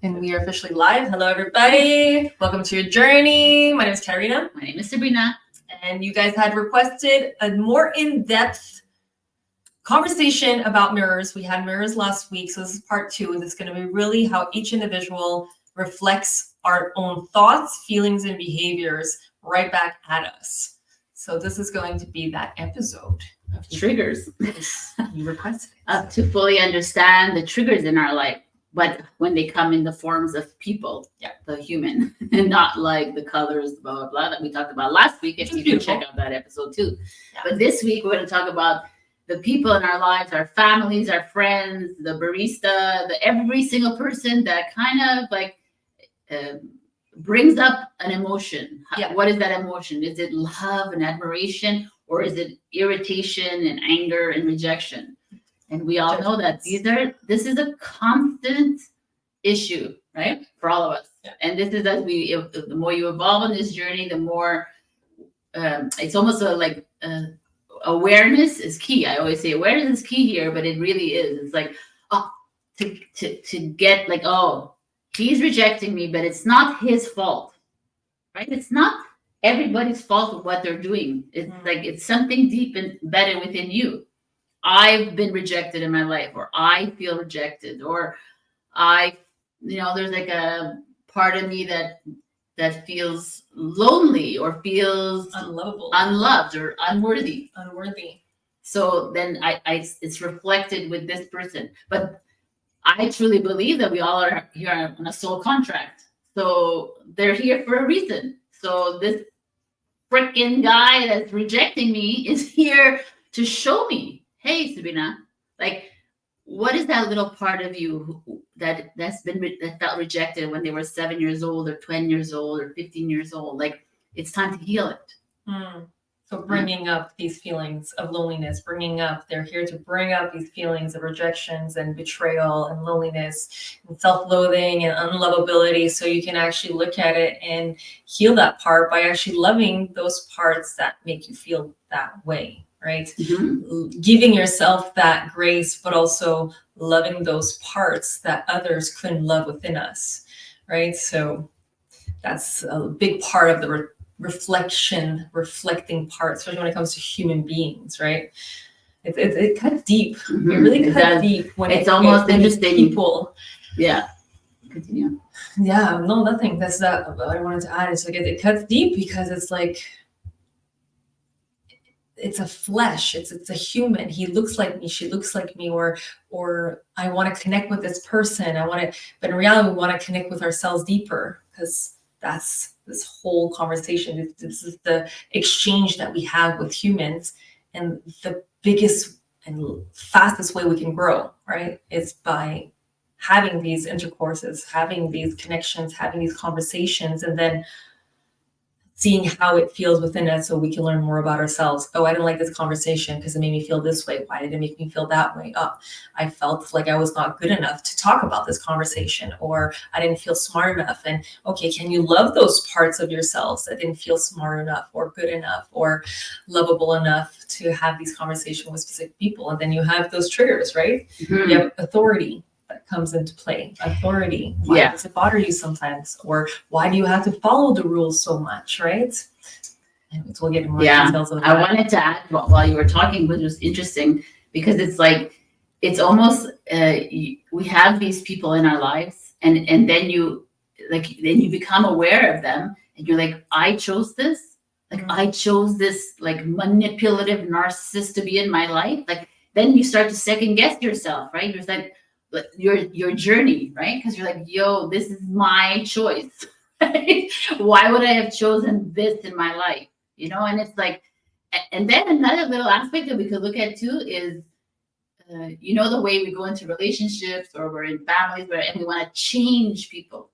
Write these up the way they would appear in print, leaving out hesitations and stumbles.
And we are officially live. Hello, everybody. Welcome to your journey. My name is Katarina. My name is Sabrina. And you guys had requested a more in-depth conversation about mirrors. We had mirrors last week, so this is part 2. And it's going to be really how each individual reflects our own thoughts, feelings, and behaviors right back at us. So this is going to be that episode of triggers. You requested it. To fully understand the triggers in our life, but when they come in the forms of people, the human, and not like the colors, blah, blah, blah, that we talked about last week. If you can check out that episode too. Yeah. But this week, we're going to talk about the people in our lives, our families, our friends, the barista, every single person that kind of like brings up an emotion. Yeah. What is that emotion? Is it love and admiration, or is it irritation and anger and rejection? And we all know that this is a constant issue, right? For all of us. Yeah. And this is the more you evolve on this journey, the more it's almost awareness is key. I always say awareness is key here, but it really is. It's like, to get like, he's rejecting me, but it's not his fault, right? It's not everybody's fault of what they're doing. It's like, it's something deep and embedded within you. I've been rejected in my life, or I feel rejected, or there's like a part of me that feels lonely or feels unlovable, unloved, or unworthy. So then it's reflected with this person. But I truly believe that we all are here on a soul contract. So they're here for a reason. So this freaking guy that's rejecting me is here to show me, hey, Sabrina, like, what is that little part of you that felt rejected when they were 7 years old, or 20 years old, or 15 years old? Like, it's time to heal it. So bringing up these feelings of loneliness, they're here to bring up these feelings of rejections and betrayal and loneliness and self-loathing and unlovability. So you can actually look at it and heal that part by actually loving those parts that make you feel that way. Right? Mm-hmm. Giving yourself that grace, but also loving those parts that others couldn't love within us. Right? So that's a big part of the reflecting part, especially when it comes to human beings, right? It cuts deep. Mm-hmm. It really cuts deep when it's almost interesting. People. Yeah. Continue. Yeah, no, nothing. That's that what I wanted to add. It's like it cuts deep because it's like, it's a flesh, it's a human. He looks like me, she looks like me, or I want to connect with this person. But in reality, we want to connect with ourselves deeper, because that's this whole conversation. This is the exchange that we have with humans, and the biggest and fastest way we can grow, right, is by having these intercourses, having these connections, having these conversations, and then seeing how it feels within us so we can learn more about ourselves. Oh, I didn't like this conversation because it made me feel this way. Why did it make me feel that way? Oh, I felt like I was not good enough to talk about this conversation, or I didn't feel smart enough. And okay, can you love those parts of yourselves that didn't feel smart enough, or good enough, or lovable enough to have these conversations with specific people? And then you have those triggers, right? Mm-hmm. You have authority that comes into play. Authority. Why does it bother you sometimes? Or why do you have to follow the rules so much, right? And we'll get more details of that. I wanted to add, while you were talking, which was interesting, because it's like, it's almost, we have these people in our lives, and then you become aware of them, and you're like, I chose this. Like, mm-hmm. I chose this, like, manipulative narcissist to be in my life. Like, then you start to second guess yourself, right? You're like, your journey, right? Because you're like, this is my choice. Why would I have chosen this in my life? And it's like, and then another little aspect that we could look at too is, the way we go into relationships, or we're in families and we want to change people,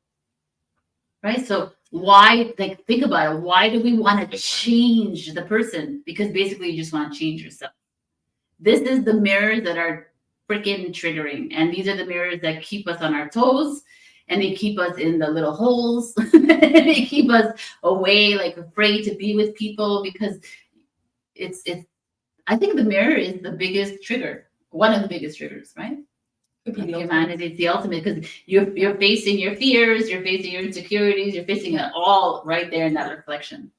right? So why, like, think about it. Why do we want to change the person? Because basically you just want to change yourself. This is the mirrors that are freaking triggering. And these are the mirrors that keep us on our toes, and they keep us in the little holes. They keep us away, like, afraid to be with people, because it's I think the mirror is the biggest trigger, one of the biggest triggers, right? Could be the ultimate. Humanity is the ultimate, because you're facing your fears, you're facing your insecurities, you're facing it all right there in that reflection.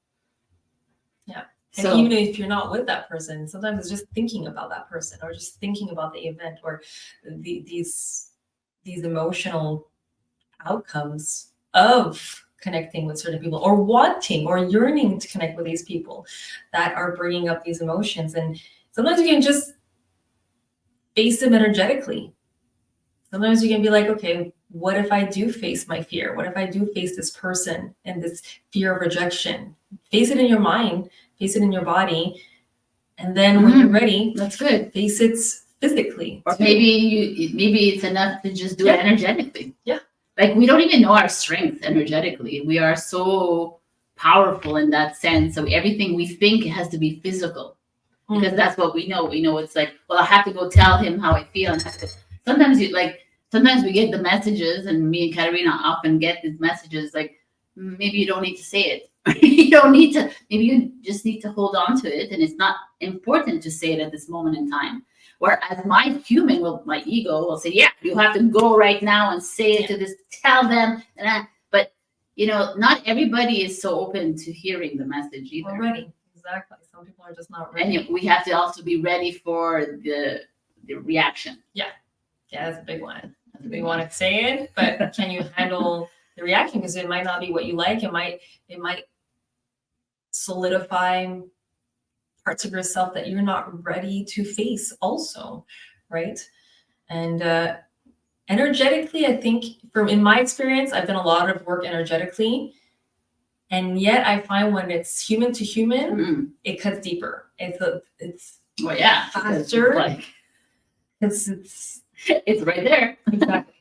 Yeah. So And even if you're not with that person, sometimes it's just thinking about that person, or just thinking about the event, or these emotional outcomes of connecting with certain people, or wanting or yearning to connect with these people that are bringing up these emotions. And sometimes you can just face them energetically. Sometimes you can be like, okay, what if I do face my fear? What if I do face this person and this fear of rejection? Face it in your mind, face it in your body. And then when you're ready, that's good. Face it physically. Or too. maybe it's enough to just do it energetically. Yeah. Like, we don't even know our strength energetically. We are so powerful in that sense. So everything we think has to be physical, because that's what we know. We know it's like, well, I have to go tell him how I feel. And sometimes we get the messages, and me and Katarina often get these messages like, maybe you don't need to say it. You don't need to, maybe you just need to hold on to it. And it's not important to say it at this moment in time. Whereas my ego will say, yeah, you have to go right now and say it to this, tell them. But, not everybody is so open to hearing the message either. Or ready. Exactly. Some people are just not ready. And we have to also be ready for the reaction. Yeah, that's a big one. We want to say it, but can you handle the reaction? Because it might not be what you like. It might solidify parts of yourself that you're not ready to face also, right? And energetically, I think in my experience, I've done a lot of work energetically, and yet I find when it's human to human, it cuts deeper. It's well, yeah, faster. It's right there. Exactly.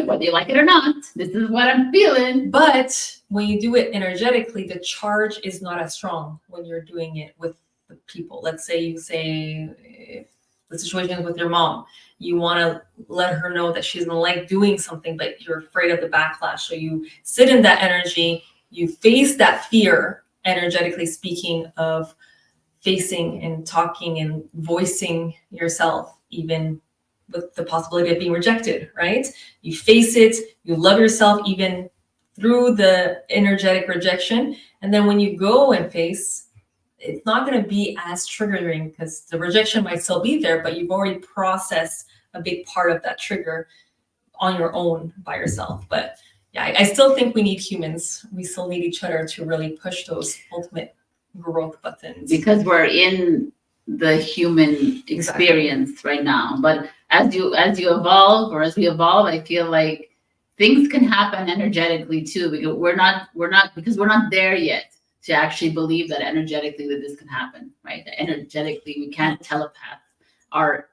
Whether you like it or not, this is what I'm feeling. But when you do it energetically, the charge is not as strong when you're doing it with the people. Let's say if the situation is with your mom, you want to let her know that she's gonna like doing something, but you're afraid of the backlash. So you sit in that energy, you face that fear, energetically speaking, of facing and talking and voicing yourself, even with the possibility of being rejected, right? You face it, you love yourself even through the energetic rejection. And then when you go and face, it's not going to be as triggering, because the rejection might still be there, but you've already processed a big part of that trigger on your own by yourself. But yeah, I still think we need humans. We still need each other to really push those ultimate growth buttons. Because we're in the human experience right now. But as you evolve, or as we evolve, I feel like things can happen energetically too, because we're not there yet to actually believe that energetically that this can happen, right? That energetically we can't telepath our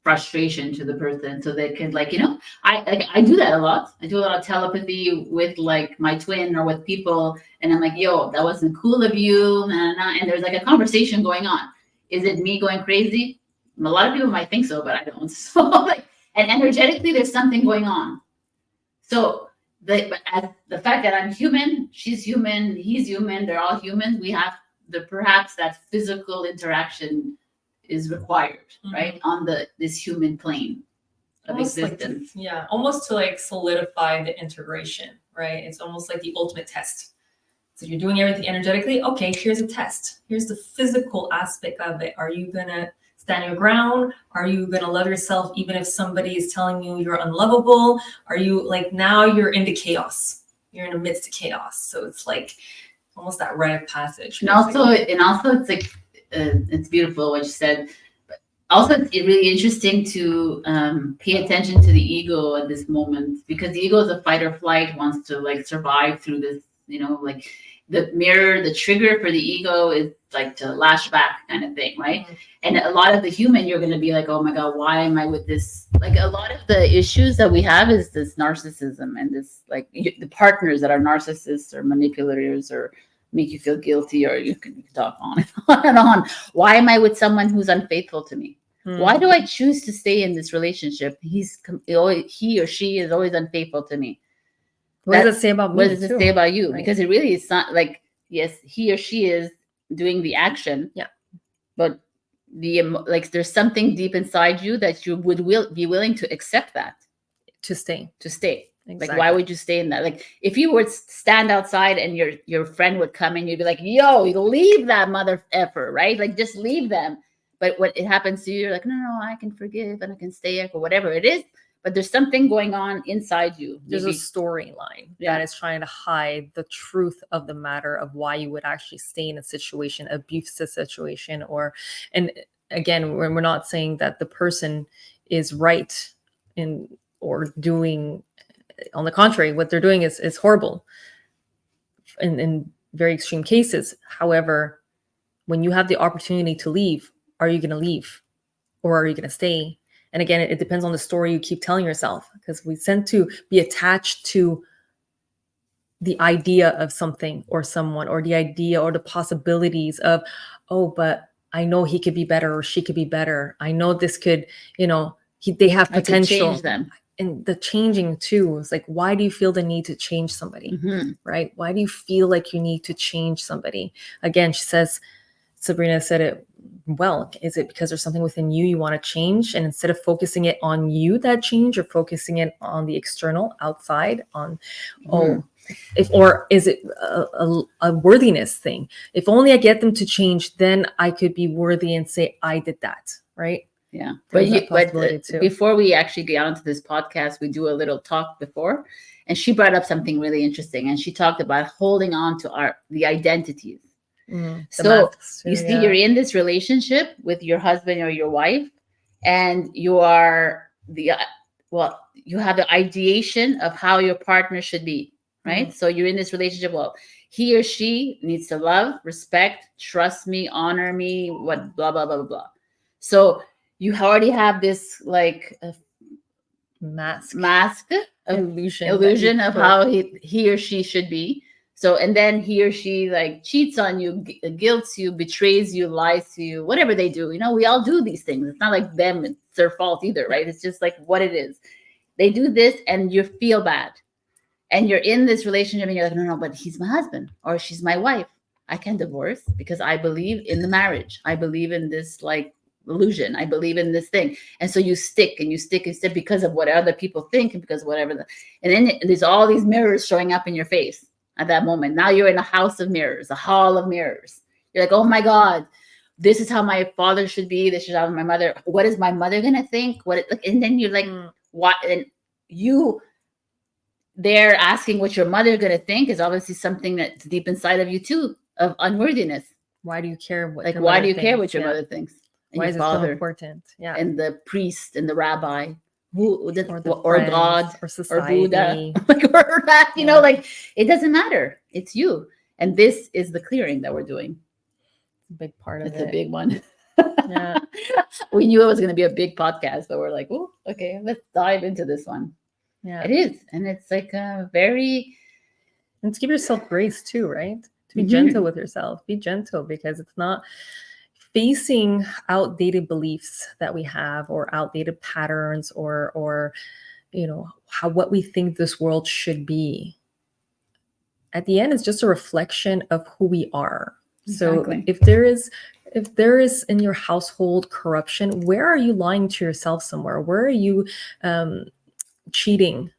frustration to the person, so they can I do that a lot. I do a lot of telepathy with like my twin or with people, and I'm like, yo, that wasn't cool of you, and there's like a conversation going on. Is it me going crazy? A lot of people might think so, but I don't. So and energetically there's something going on. So as the fact that I'm human, she's human, he's human, they're all humans, we have perhaps that physical interaction is required, right, on this human plane of almost existence. Almost to solidify the integration, right? It's almost like the ultimate test. So you're doing everything energetically. Okay, here's a test. Here's the physical aspect of it. Are you gonna stand your ground? Are you gonna love yourself even if somebody is telling you you're unlovable? Are you now you're into chaos? You're in the midst of chaos. So it's like almost that rite of passage. And also it's like it's beautiful what you said. But also it's really interesting to pay attention to the ego at this moment, because the ego is a fight or flight, wants to survive through this, the trigger for the ego is to lash back kind of thing, right? And a lot of the human, you're going to be like, oh my God, why am I with this? A lot of the issues that we have is this narcissism, and this the partners that are narcissists or manipulators or make you feel guilty, or you can talk on and on and on. Why am I with someone who's unfaithful to me? Why do I choose to stay in this relationship? He or she is always unfaithful to me. What does it say about me? What does it say about you? Right. Because it really is not yes, he or she is doing the action. Yeah. But like there's something deep inside you that you would be willing to accept that To stay. Like, why would you stay in that? Like, if you were to stand outside and your friend would come and you'd be like, yo, leave that mother effer, right? Like, just leave them. But what it happens to you, you're like, no, I can forgive and I can stay or whatever it is. But there's something going on inside you. There's a storyline that is trying to hide the truth of the matter of why you would actually stay in a situation, abusive situation, and again, we're not saying that the person is right in or doing. On the contrary, what they're doing is horrible in very extreme cases. However, when you have the opportunity to leave, are you going to leave or are you going to stay? And again, it depends on the story you keep telling yourself, because we tend to be attached to the idea of something or someone, or the idea or the possibilities of, oh, but I know he could be better or she could be better. I know this could, they have potential. I could change them. And the changing too is like, why do you feel the need to change somebody? Right? Why do you feel like you need to change somebody? Again, she says, Sabrina said it well. Is it because there's something within you want to change? And instead of focusing it on you, that change, or focusing it on the external outside on, or is it a worthiness thing? If only I get them to change, then I could be worthy and say, I did that. Right? Yeah. But before we actually get onto this podcast, we do a little talk before, and she brought up something really interesting, and she talked about holding on to the identities. So you see, you're in this relationship with your husband or your wife, and you are you have the ideation of how your partner should be, right? So you're in this relationship. Well, he or she needs to love, respect, trust me, honor me, what, blah, blah, blah, blah, blah. So you already have this like masked illusion of how he or she should be. So, and then he or she like cheats on you, guilts you, betrays you, lies to you, whatever they do. We all do these things. It's not like them, it's their fault either, right? It's just like what it is. They do this and you feel bad. And you're in this relationship and you're like, no, but he's my husband or she's my wife. I can divorce because I believe in the marriage. I believe in this like illusion. I believe in this thing. And so you stick and you stick and stick because of what other people think and because whatever. And then there's all these mirrors showing up in your face. At that moment, now you're in a house of mirrors, a hall of mirrors. You're like, oh my God, this is how my father should be. This is how my mother. What is my mother gonna think? And then you're like, what? And they're asking what your mother gonna think is obviously something that's deep inside of you too, of unworthiness. Why do you care what? Why do you care what your mother thinks? Why is it so important? Yeah, and the priest and the rabbi. Or God or society. Or Buddha, or that, like it doesn't matter. It's you, and this is the clearing that we're doing. It's a big part of it. It's a big one. Yeah, we knew it was going to be a big podcast, but we're like, oh, okay, let's dive into this one. Yeah, it is, and it's like a very. And to give yourself grace too, right? To be gentle with yourself. Be gentle because it's not. Facing outdated beliefs that we have, or outdated patterns, or what we think this world should be. At the end, it's just a reflection of who we are. Exactly. So if there is in your household corruption, where are you lying to yourself somewhere? Where are you cheating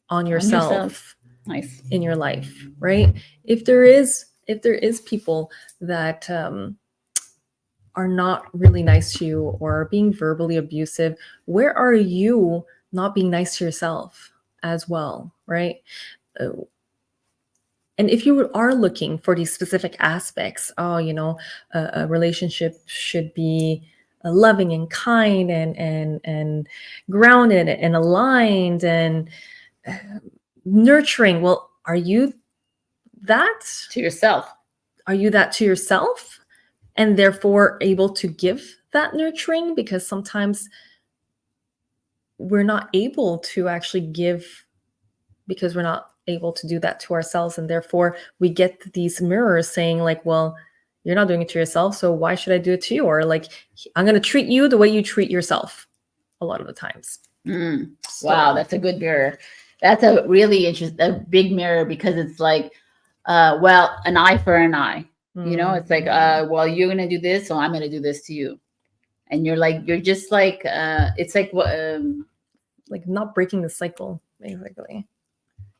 on yourself? Nice. In your life, right? If there is people that are not really nice to you or are being verbally abusive, where are you not being nice to yourself as well, right? And if you are looking for these specific aspects, a relationship should be loving and kind and grounded and aligned and nurturing. Well, are you that? To yourself. Are you that to yourself? And therefore able to give that nurturing, because sometimes we're not able to actually give because we're not able to do that to ourselves. And therefore we get these mirrors saying like, well, you're not doing it to yourself, so why should I do it to you? Or like, I'm going to treat you the way you treat yourself a lot of the times. Wow, that's a good mirror. That's a really a big mirror, because it's like, an eye for an eye. It's like, well, you're going to do this, so I'm going to do this to you. and you're just like it's like what Like not breaking the cycle, basically.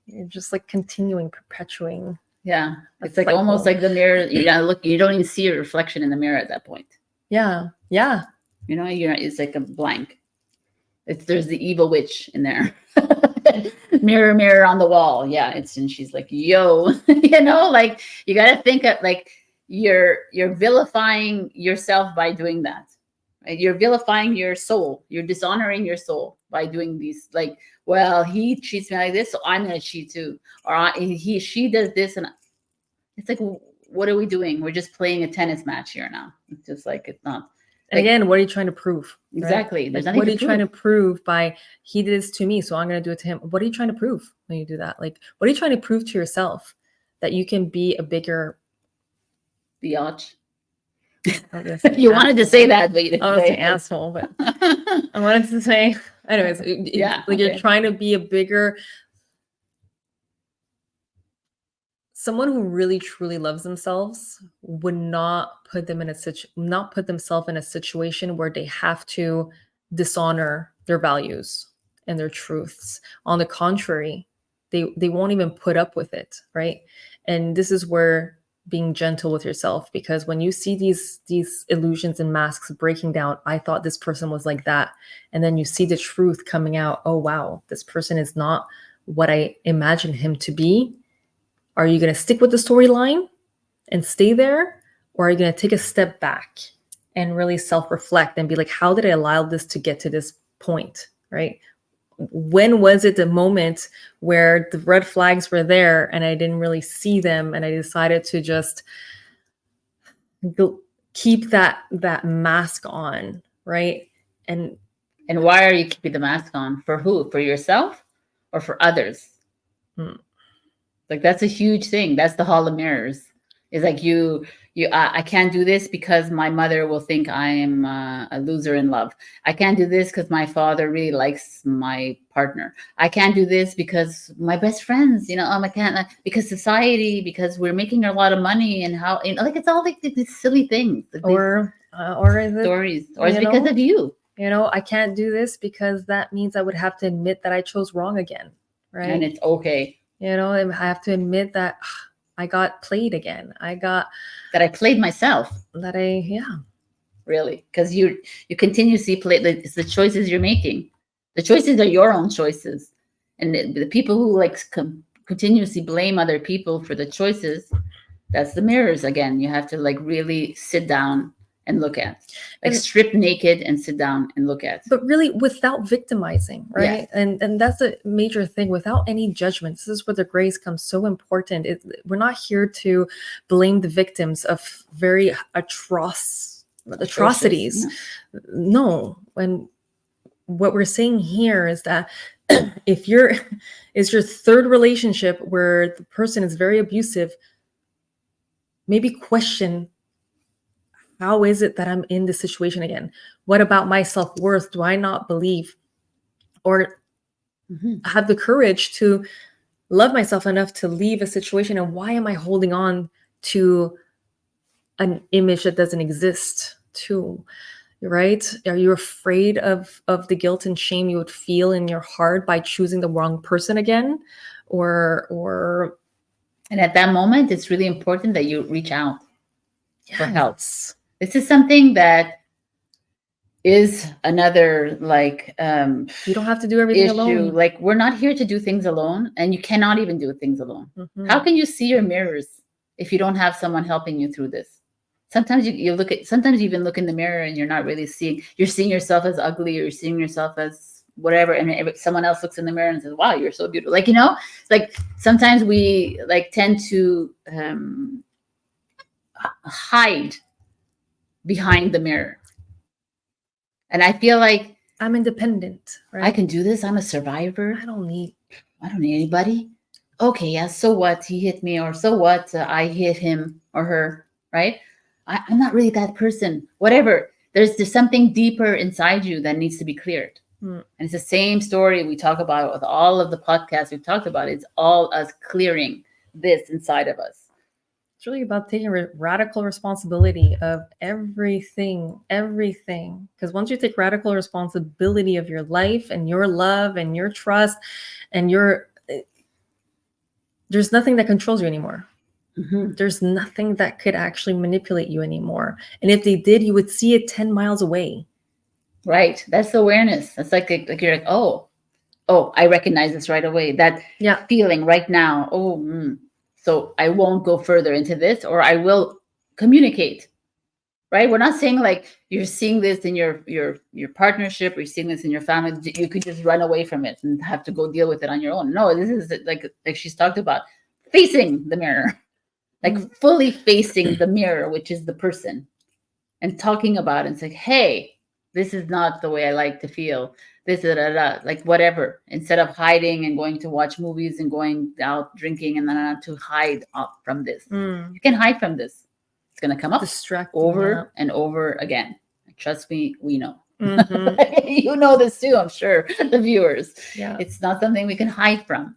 You're just like continuing, perpetuating. yeah, a it's like almost cycle. like the mirror. You know, look, you don't even see your reflection in the mirror at that point. Yeah. Yeah. You know, it's like a blank. There's the evil witch in there. Mirror, mirror on the wall. Yeah, and she's like, yo, you know, like you got to think of like you're vilifying yourself by doing that. Right? You're vilifying your soul. You're dishonoring your soul by doing these. Like, well, he treats me like this, so I'm gonna cheat too, or she does this, and it's like, what are we doing? We're just playing a tennis match here now. It's just like it's not. And Like, again, what are you trying to prove? exactly. Right? There's Like, nothing what are to you trying to prove. prove by he did this to me, so I'm going to do it to him? What are you trying to prove when you do that? Like, what are you trying to prove to yourself? That you can be a bigger Biatch. you wanted to say that, but you didn't I was say an asshole, but I wanted to say, anyways, yeah, like you're trying to be a bigger someone who really truly loves themselves would not put themselves in a situation where they have to dishonor their values and their truths. On the contrary, they won't even put up with it, right? And this is where being gentle with yourself, because when you see these illusions and masks breaking down, I thought this person was like that, and then you see the truth coming out. Oh wow, this person is not what I imagined him to be. Are you going to stick with the storyline and stay there? Or are you going to take a step back and really self-reflect and be like, how did I allow this to get to this point, right? When was it the moment where the red flags were there and I didn't really see them and I decided to just keep that mask on, right? And why are you keeping the mask on? For who? For yourself or for others? Like that's a huge thing. That's the hall of mirrors. It's like I can't do this because my mother will think I am a loser in love. I can't do this because my father really likes my partner. I can't do this because my best friends, I can't because society, because we're making a lot of money, and how, like it's all like these silly things. Like or is it stories, or it's because of you. I can't do this because that means I would have to admit that I chose wrong again, right? And it's okay. I have to admit that I got played again. That I played myself. Really, because you continuously play. It's the choices you're making. The choices are your own choices, and the people who continuously blame other people for the choices, that's the mirrors again. You have to really sit down and look at, strip naked and sit down and look at, but really without victimizing, right? Yeah. And that's a major thing, without any judgment. This is where the grace comes so important. We're not here to blame the victims of very atrocities. Yeah. No. And what we're saying here is that if is your third relationship where the person is very abusive, maybe question, how is it that I'm in this situation again? What about my self-worth? Do I not believe or have the courage to love myself enough to leave a situation? And why am I holding on to an image that doesn't exist too? Right? Are you afraid of the guilt and shame you would feel in your heart by choosing the wrong person again? Or and at that moment, it's really important that you reach out for help. This is something that is another you don't have to do everything issue. alone. Like, we're not here to do things alone, and you cannot even do things alone. How can you see your mirrors if you don't have someone helping you through this? Sometimes sometimes you even look in the mirror and you're not really you're seeing yourself as ugly, or you're seeing yourself as whatever, and someone else looks in the mirror and says, wow, you're so beautiful. Sometimes we tend to hide behind the mirror. And I feel like I'm independent, right? I can do this. I'm a survivor. I don't need anybody. Okay, yeah, so what? He hit me, or so what? I hit him or her, right? I'm not really that person. Whatever. There's something deeper inside you that needs to be cleared. And it's the same story we talk about with all of the podcasts we've talked about. It's all us clearing this inside of us. It's really about taking radical responsibility of everything. Because once you take radical responsibility of your life and your love and your trust and there's nothing that controls you anymore. Mm-hmm. There's nothing that could actually manipulate you anymore. And if they did, you would see it 10 miles away. Right. That's awareness. That's like you're like, oh, I recognize this right away. That feeling right now. So I won't go further into this, or I will communicate. Right. We're not saying like you're seeing this in your partnership, or you're seeing this in your family. You could just run away from it and have to go deal with it on your own. No, this is like she's talked about, facing the mirror, like fully facing the mirror, which is the person, and talking about it. And it's like, hey, this is not the way I like to feel. This, like whatever. Instead of hiding and going to watch movies and going out drinking and then to hide from this. You can hide from this. It's going to come up over and over again. Trust me, we know. Mm-hmm. You know this too, I'm sure, the viewers. Yeah. It's not something we can hide from.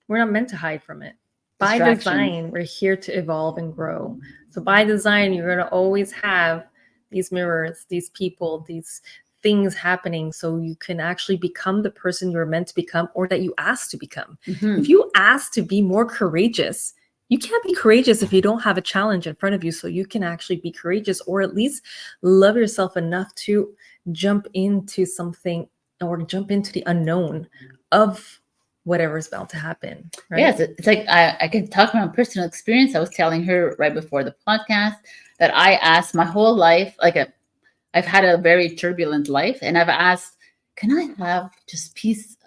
We're not meant to hide from it. By design, we're here to evolve and grow. So by design, you're going to always have these mirrors, these people, these things happening, so you can actually become the person you're meant to become, or that you asked to become. Mm-hmm. If you ask to be more courageous, you can't be courageous if you don't have a challenge in front of you. So you can actually be courageous, or at least love yourself enough to jump into something, or jump into the unknown of whatever is about to happen. Right? Yes, it's like I can talk from personal experience. I was telling her right before the podcast that I asked my whole life, I've had a very turbulent life, and I've asked, can I have just peace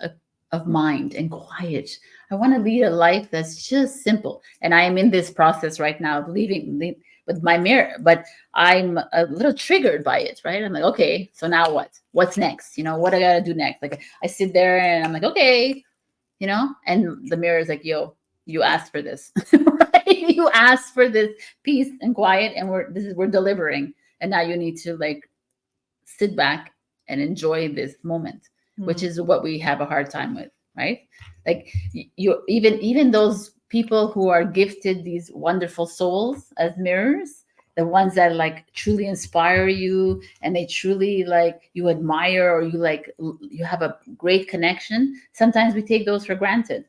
of mind and quiet? I want to lead a life that's just simple. And I am in this process right now of leaving with my mirror, but I'm a little triggered by it, right? I'm like, okay, so now what? What's next? What I got to do next? Like I sit there and I'm like, okay, and the mirror is like, yo, you asked for this, right? You asked for this peace and quiet, and we're delivering. And now you need to like sit back and enjoy this moment, which is what we have a hard time with, right? Like you, even those people who are gifted these wonderful souls as mirrors, the ones that like truly inspire you, and they truly like you admire, or you have a great connection. Sometimes we take those for granted.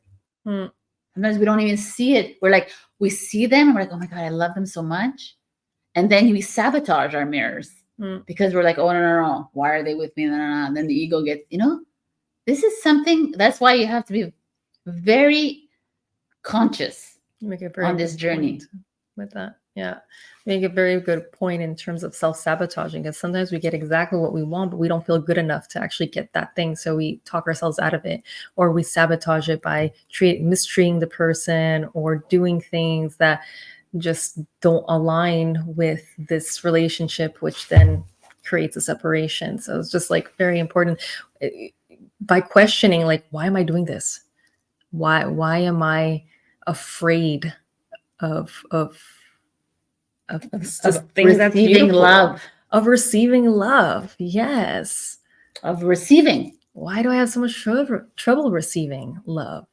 Sometimes we don't even see it. We see them and we're like, oh my God, I love them so much. And then we sabotage our mirrors. Because we're like, oh, no. Why are they with me? No. And then the ego gets, this is something, that's why you have to be very conscious on this journey. With that. Yeah. Make a very good point in terms of self-sabotaging, because sometimes we get exactly what we want, but we don't feel good enough to actually get that thing. So we talk ourselves out of it, or we sabotage it by mistreating the person, or doing things that just don't align with this relationship, which then creates a separation. So it's just like very important by questioning, like, why am I doing this? Why am I afraid of receiving love? Of receiving love. Yes. Of receiving. Why do I have so much trouble receiving love?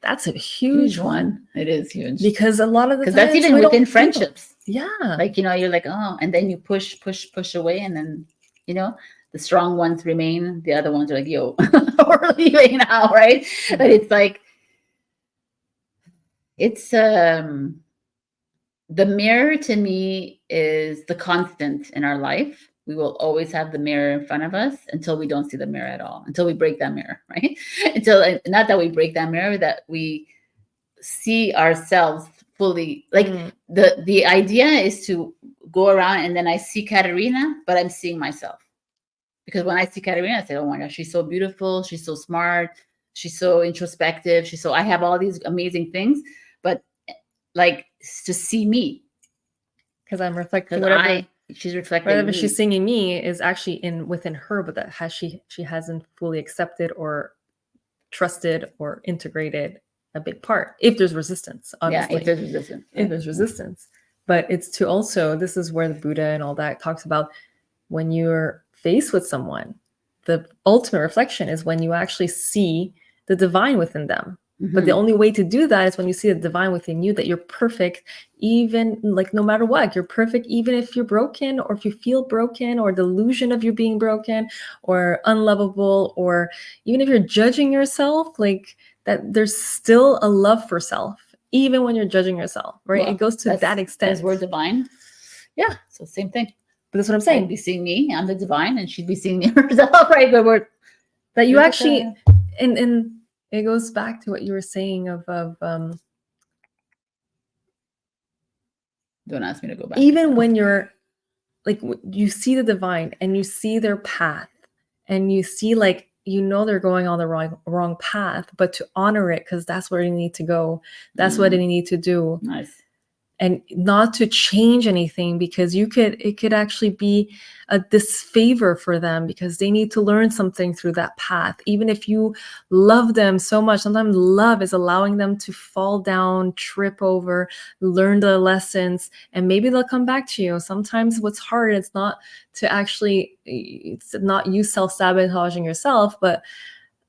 That's a huge one. It is huge. Because a lot of the times that's even within friendships. Yeah. Like, you're like, oh, and then you push away, and then, the strong ones remain. The other ones are like, yo, we're leaving now, right? Mm-hmm. But it's like, it's the mirror to me is the constant in our life. We will always have the mirror in front of us until we don't see the mirror at all, until we break that mirror, right? Until, not that we break that mirror, that we see ourselves fully. Like the idea is to go around and then I see Katarina, but I'm seeing myself. Because when I see Katarina, I say, oh my gosh, she's so beautiful. She's so smart. She's so introspective. I have all these amazing things, but like to see me. Because I'm reflecting she's reflecting whatever me. She's singing me is actually within her, but that she hasn't fully accepted or trusted or integrated a big part. If there's resistance, obviously. Yeah, if there's resistance. But it's to also, this is where the Buddha and all that talks about, when you're faced with someone, the ultimate reflection is when you actually see the divine within them. But the only way to do that is when you see the divine within you, that you're perfect, even like no matter what, you're perfect, even if you're broken or if you feel broken or delusion of you being broken or unlovable, or even if you're judging yourself, like that there's still a love for self, even when you're judging yourself, right? Well, It goes to that extent. As we're divine. Yeah. So same thing. But that's what I'm I'd saying. be seeing me, I'm the divine, and she'd be seeing me herself, right? But we're That you Look at actually, and it goes back to what you were saying of don't ask me to go back. even when you're like, you see the divine and you see their path and you see like, you know, they're going on the wrong path, but to honor it because that's where they need to go. That's what they need to do. Nice. And not to change anything, because it could actually be a disfavor for them because they need to learn something through that path. Even if you love them so much, sometimes love is allowing them to fall down, trip over, learn the lessons, and maybe they'll come back to you. Sometimes what's hard, it's not you self-sabotaging yourself, but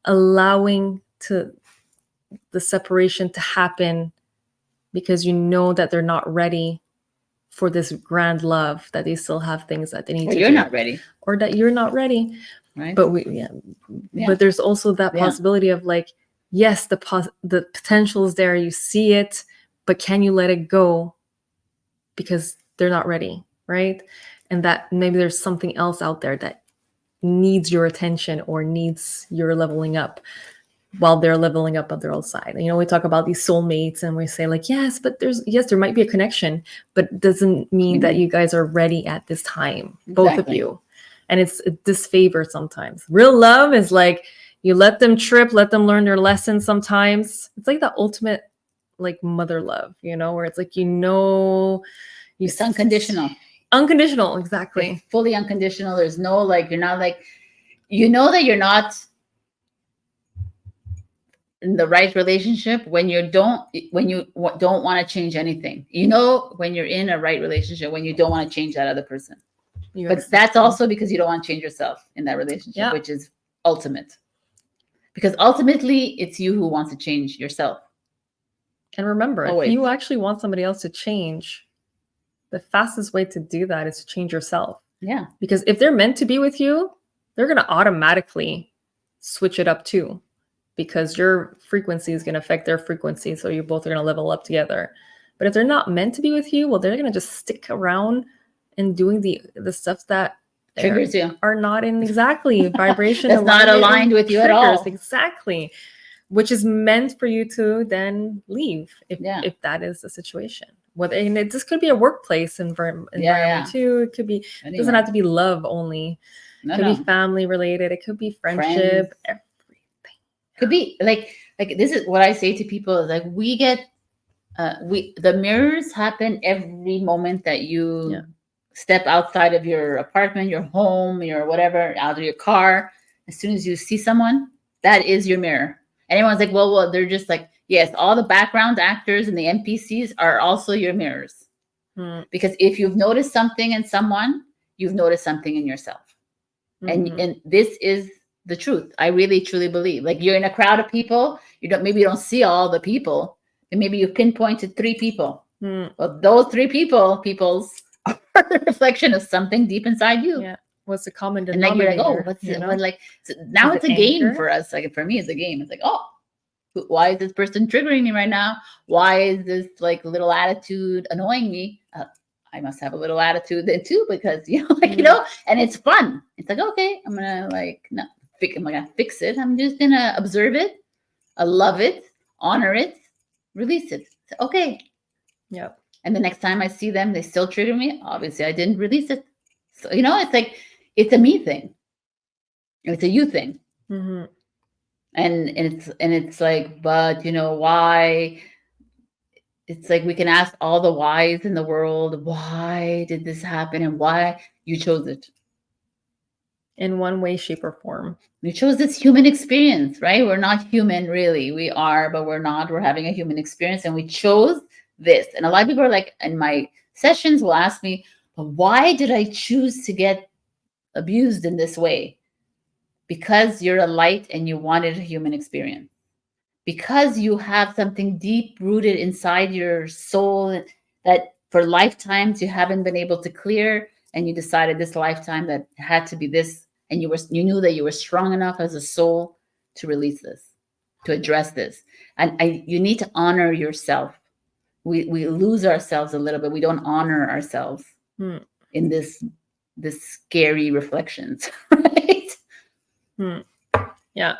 allowing the separation to happen, because you know that they're not ready for this grand love, that they still have things that they need to do. You're not ready. Or that you're not ready. Right. But but there's also that possibility of like, yes, the potential is there, you see it, but can you let it go because they're not ready, right? And that maybe there's something else out there that needs your attention or needs your leveling up, while they're leveling up on their own side. You know, we talk about these soulmates and we say like, yes, but there might be a connection, but it doesn't mean that you guys are ready at this time, both of you. And it's a disfavor sometimes. Real love is like, you let them trip, let them learn their lessons sometimes. It's like the ultimate like mother love, you know, where it's like, it's unconditional. Unconditional, exactly. It's fully unconditional. There's no like, you're not like, you know that you're not in the right relationship when you don't want to change anything. You know, when you're in a right relationship, when you don't want to change that other person. But that's also because you don't want to change yourself in that relationship, which is ultimate. Because ultimately, it's you who wants to change yourself. And remember, if you actually want somebody else to change, the fastest way to do that is to change yourself. Yeah. Because if they're meant to be with you, they're going to automatically switch it up too, because your frequency is going to affect their frequency. So you both are going to level up together. But if they're not meant to be with you, well, they're going to just stick around and doing the stuff that triggers you, are not in exactly vibration. That's not aligned with you at all. Exactly. Which is meant for you to then leave if that is the situation. And this could be a workplace environment too. It could be, it doesn't have to be love only. It could be family related. It could be friendship, everything. Could be like this is what I say to people, like we get the mirrors happen every moment that you step outside of your apartment, your home, your whatever, out of your car. As soon as you see someone, that is your mirror. And everyone's like, well, they're just like, yes, all the background actors and the NPCs are also your mirrors. Because if you've noticed something in someone, you've noticed something in yourself. And this is the truth. I really truly believe, like, you're in a crowd of people, maybe you don't see all the people, and maybe you pinpointed 3 people. Well, those 3 peoples are the reflection of something deep inside you. Yeah. What's the common denominator? And like, you're like, oh, what's it? But like, so now it's a game for us. Like, for me, it's a game. It's like, oh, why is this person triggering me right now? Why is this like little attitude annoying me? I must have a little attitude then too, because and it's fun. It's like, okay, I'm gonna fix it. I'm just gonna observe it, love it, honor it, release it. So, okay. Yep. And the next time I see them, they still trigger me. Obviously, I didn't release it. So it's like, it's a me thing. It's a you thing. And it's like, but why? It's like we can ask all the whys in the world. Why did this happen? And why you chose it? In one way, shape, or form. We chose this human experience, right? We're not human, really. We are, but we're not. We're having a human experience, and we chose this. And a lot of people are like, in my sessions will ask me, but why did I choose to get abused in this way? Because you're a light and you wanted a human experience. because you have something deep rooted inside your soul that for lifetimes you haven't been able to clear, and you decided this lifetime that it had to be this, and you knew that you were strong enough as a soul to release this, to address this. And you need to honor yourself. We lose ourselves a little bit. We don't honor ourselves in this scary reflections, right? Yeah.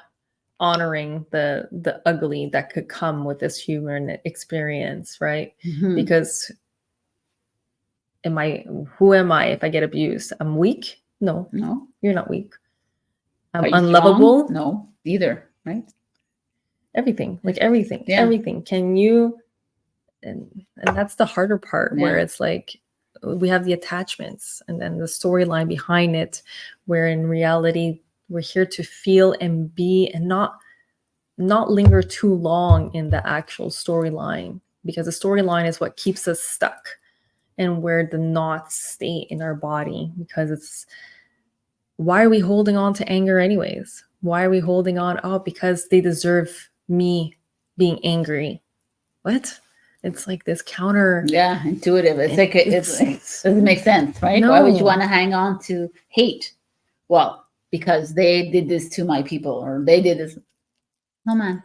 Honoring the ugly that could come with this human experience, right? Because who am I if I get abused? I'm weak? No, you're not weak. I'm unlovable? Strong? No, either, right? Everything, like everything, everything. Can you? And that's the harder part, where it's like we have the attachments and then the storyline behind it, where in reality we're here to feel and be, and not linger too long in the actual storyline, because the storyline is what keeps us stuck and where the knots stay in our body. Because it's, why are we holding on to anger anyways? Why are we holding on? Oh, because they deserve me being angry. What? It's like this counter. Yeah, intuitive. It's like it doesn't make sense, right? No. Why would you want to hang on to hate? Well, because they did this to my people, or they did this. No, man.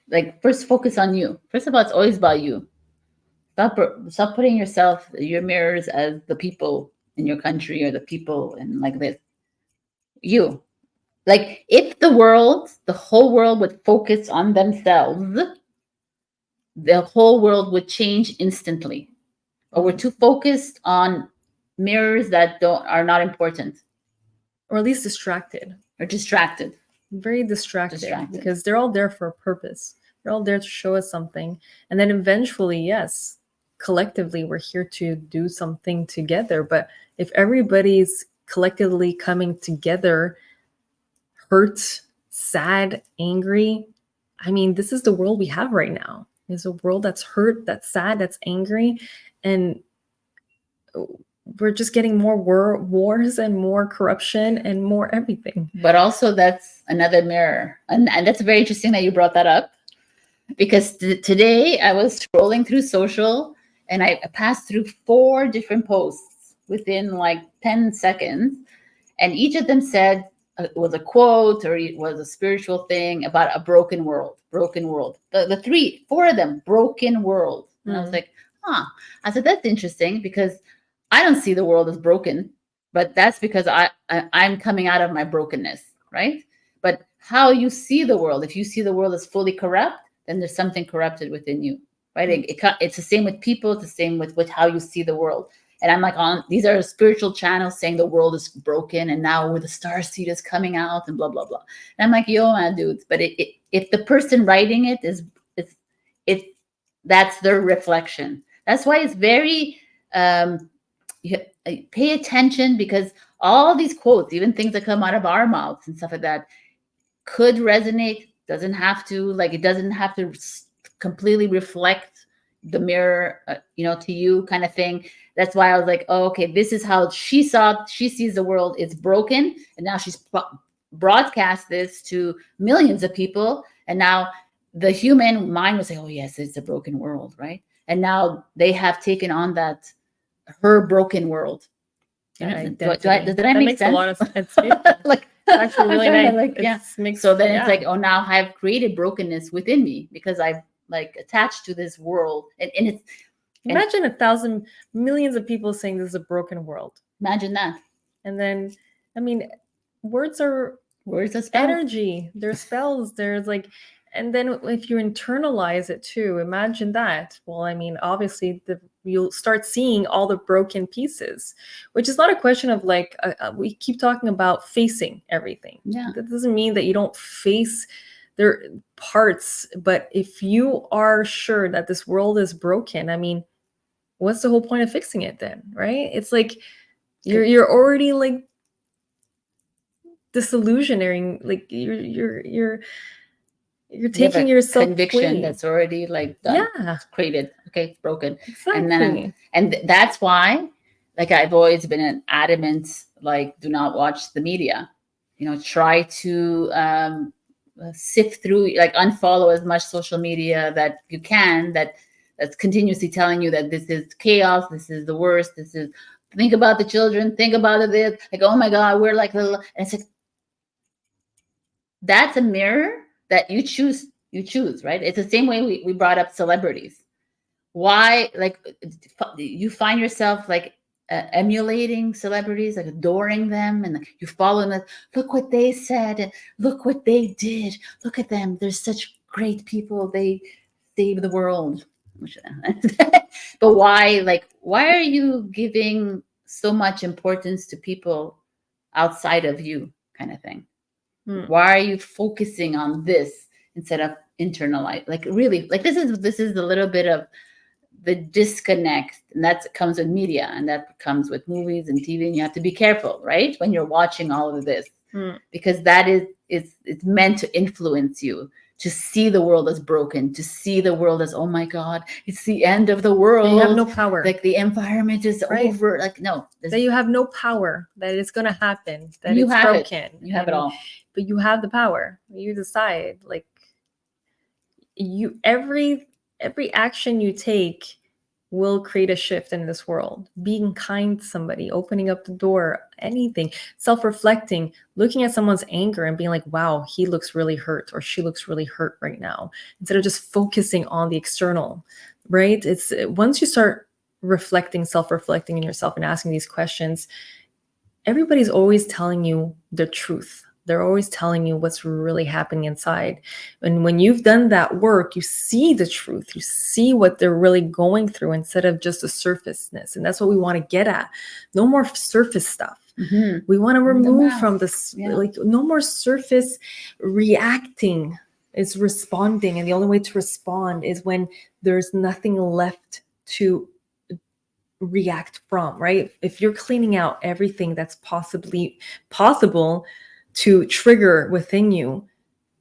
Like, first focus on you. First of all, it's always about you. Stop putting yourself, your mirrors, as the people in your country or the people and like this. You. Like, if the whole world would focus on themselves, the whole world would change instantly. Or we're too focused on mirrors that are not important, or at least distracted. Very distracted, because they're all there for a purpose. They're all there to show us something, and then eventually, yes, collectively we're here to do something together. But if everybody's collectively coming together hurt, sad, angry, I mean, this is the world we have right now. It's a world that's hurt, that's sad, that's angry, and we're just getting more wars and more corruption and more everything. But also, that's another mirror. And that's very interesting that you brought that up, because today I was scrolling through social and I passed through 4 different posts within like 10 seconds. And each of them said it was a quote or it was a spiritual thing about a broken world. The 4 of them, broken world. And I was like, I said, that's interesting, because I don't see the world as broken, but that's because I'm coming out of my brokenness, right? But how you see the world, if you see the world as fully corrupt, then there's something corrupted within you, right? It's the same with people. It's the same with how you see the world. And I'm like, these are spiritual channels saying the world is broken, and now where the star seed is coming out and blah, blah, blah. And I'm like, yo, man, dudes. But if the person writing it that's their reflection. That's why it's very, you pay attention, because all these quotes, even things that come out of our mouths and stuff like that, could resonate. Doesn't have to, like, it doesn't have to completely reflect the mirror, to you, kind of thing. That's why I was like, oh, okay, this is how she sees the world. It's broken, and now she's broadcast this to millions of people, and now the human mind will say, oh yes, it's a broken world, right? And now they have taken on that, her broken world. Does that make sense? A lot of sense. Like, actually really nice. It's like, oh, now I've created brokenness within me because I've like attached to this world, and it's. Imagine 1,000 millions of people saying this is a broken world. Imagine that. And then, I mean, words are spells. Energy. They're spells. There's like, and then if you internalize it too, imagine that. Well, I mean, obviously you'll start seeing all the broken pieces, which is not a question of like, we keep talking about facing everything. Yeah. That doesn't mean that you don't face their parts, but if you are sure that this world is broken, I mean, what's the whole point of fixing it then, right? It's like you're already like disillusioning, like you're taking yourself conviction away. That's already like done. Yeah, it's created. Okay, it's broken. Exactly. And that's why, like, I've always been an adamant, like, do not watch the media. Try to sift through, like unfollow as much social media that you can, that's continuously telling you that this is chaos, this is the worst, this is, think about the children, think about this, like, oh my God, we're like little, and it's like, that's a mirror that you choose, right? It's the same way we brought up celebrities. Why, like, you find yourself like emulating celebrities, like adoring them, and you follow them. Look what they said, and look what they did. Look at them; they're such great people. They save the world. But why? Like, why are you giving so much importance to people outside of you, kind of thing? Why are you focusing on this instead of internalize? Like, really, like this is a little bit of the disconnect, and that comes with media, and that comes with movies and TV, and you have to be careful, right, when you're watching all of this, because that is it's meant to influence you to see the world as broken, to see the world as, oh my God, it's the end of the world. You have no power. Like the environment is over. Like, no, that you have no power, that it's going to happen, that you it's have broken. You have it all. But you have the power. You decide. Like, you every action you take will create a shift in this world. Being kind to somebody, opening up the door, anything, self-reflecting, looking at someone's anger and being like, wow, he looks really hurt, or she looks really hurt right now, instead of just focusing on the external, right? It's once you start reflecting, self-reflecting in yourself and asking these questions, everybody's always telling you the truth. They're always telling you what's really happening inside. And when you've done that work, you see the truth. You see what they're really going through instead of just the surfaceness. And that's what we want to get at. No more surface stuff. Mm-hmm. We want to remove from this, like, no more surface reacting. It's responding. And the only way to respond is when there's nothing left to react from, right? If you're cleaning out everything that's possibly possible to trigger within you,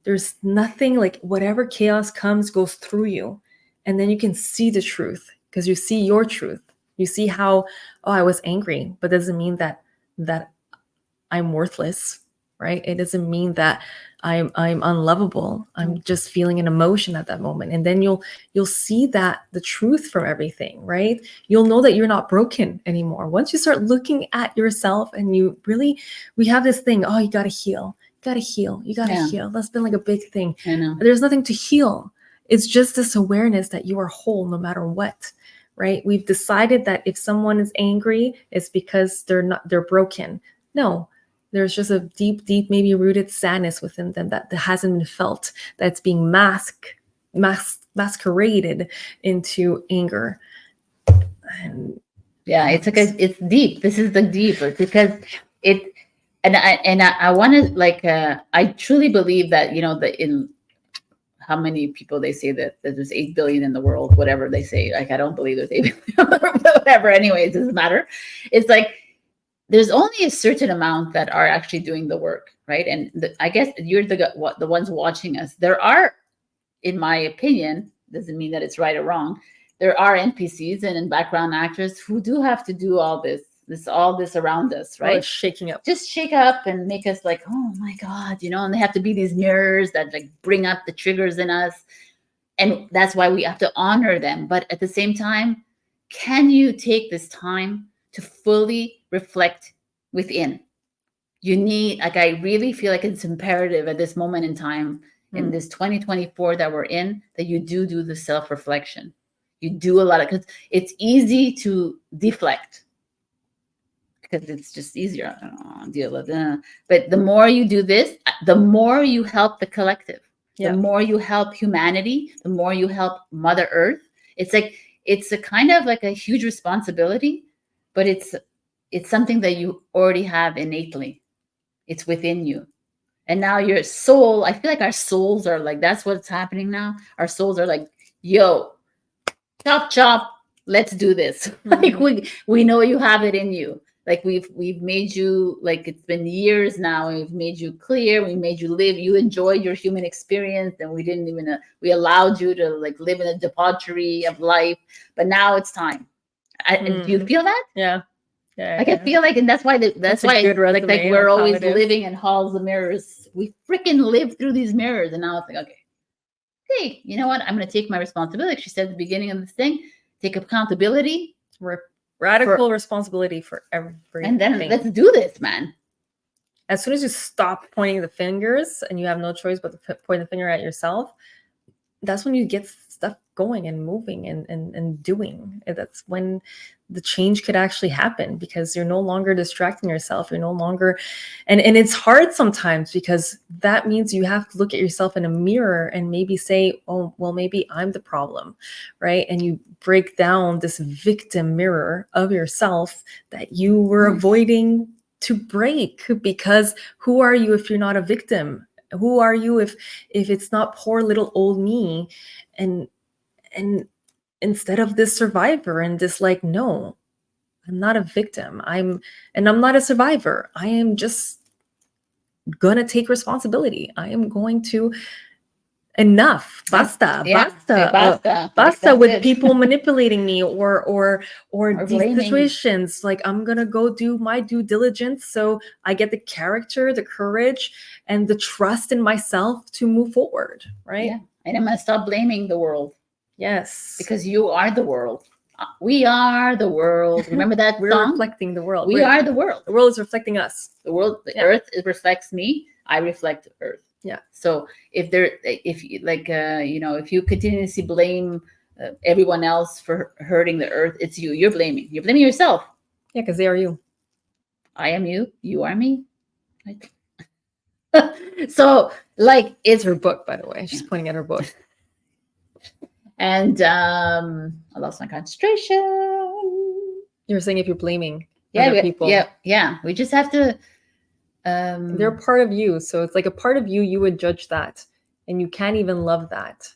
there's nothing, like, whatever chaos comes goes through you, and then you can see the truth, because you see your truth. You see how, oh, I was angry, but doesn't mean that I'm worthless, right? It doesn't mean that I'm unlovable. I'm just feeling an emotion at that moment. And then you'll see that the truth from everything, right? You'll know that you're not broken anymore. Once you start looking at yourself, and we have this thing, oh, you got to heal. You got to heal. You got to heal. That's been like a big thing. I know. There's nothing to heal. It's just this awareness that you are whole no matter what, right? We've decided that if someone is angry, it's because they're broken. No. There's just a deep, maybe rooted sadness within them that hasn't been felt, that's being masqueraded into anger. And it's like it's deep. This is the deeper, because it, and I want to, like, I truly believe that, in how many people they say that there's 8 billion in the world, whatever they say. Like, I don't believe there's 8 billion, whatever. Anyways, it doesn't matter. It's like, there's only a certain amount that are actually doing the work, right? And I guess you're the ones watching us. There are, in my opinion, doesn't mean that it's right or wrong, there are NPCs and background actors who do have to do all this around us, right? shaking up. Just shake up and make us like, oh my God, and they have to be these mirrors that, like, bring up the triggers in us. And that's why we have to honor them. But at the same time, can you take this time to fully reflect within? You need, like, I really feel like it's imperative at this moment in time, in this 2024 that we're in, that you do the self-reflection. You do a lot of, because it's easy to deflect, because it's just easier. I don't know, deal with that. But the more you do this, the more you help the collective. The more you help humanity, the more you help Mother Earth. It's like, it's a kind of like a huge responsibility, but it's something that you already have innately. It's within you. And now your soul, I feel like our souls are like, that's what's happening now. Our souls are like, yo, chop, let's do this. Like, we know you have it in you. Like, we've made you, like, it's been years now. We've made you clear. We made you live. You enjoyed your human experience, and we allowed you to, like, live in a debauchery of life. But now it's time. Do you feel that? Yeah. Yeah, Like I feel like, and that's why that's That's a why good like resume we're of how always it is. living in halls of mirrors. We freaking live through these mirrors, and now it's like, okay, hey, you know what? I'm going to take my responsibility. Like she said at the beginning of this thing, take accountability, radical responsibility for everything. and then let's do this, man. As soon as you stop pointing the fingers and you have no choice but to point the finger at yourself, that's when you get stuff going and moving and doing. And that's when the change could actually happen, because you're no longer distracting yourself. You're no longer, and it's hard sometimes, because that means you have to look at yourself in a mirror and maybe say, oh, well, maybe I'm the problem, right? And you break down this victim mirror of yourself that you were avoiding to break, because who are you if you're not a victim? Who are you if it's not poor little old me? And instead of this survivor and this, like, no, I'm not a victim. I'm not a survivor. I am just gonna take responsibility. I am going to enough. Basta. Yeah, Basta. basta. Basta with people manipulating me or these blaming. situations. Like, I'm gonna go do my due diligence so I get the character, the courage, and the trust in myself to move forward. Right? Yeah, and I'm gonna stop blaming the world. Yes. Because you are the world. We are the world. Remember that We're song? reflecting the world. We are the world. The world is reflecting us. The world, the earth, it reflects me. I reflect the earth. Yeah. So if you continuously blame everyone else for hurting the earth, it's you. You're blaming. You're blaming yourself. Yeah, because they are you. I am you. You are me. Right? So, like, It's her book, by the way. She's pointing at her book. And I lost my concentration. You were saying if you're blaming other people. Yeah. We just have to. They're part of you, so it's like a part of you. You would judge that, and you can't even love that.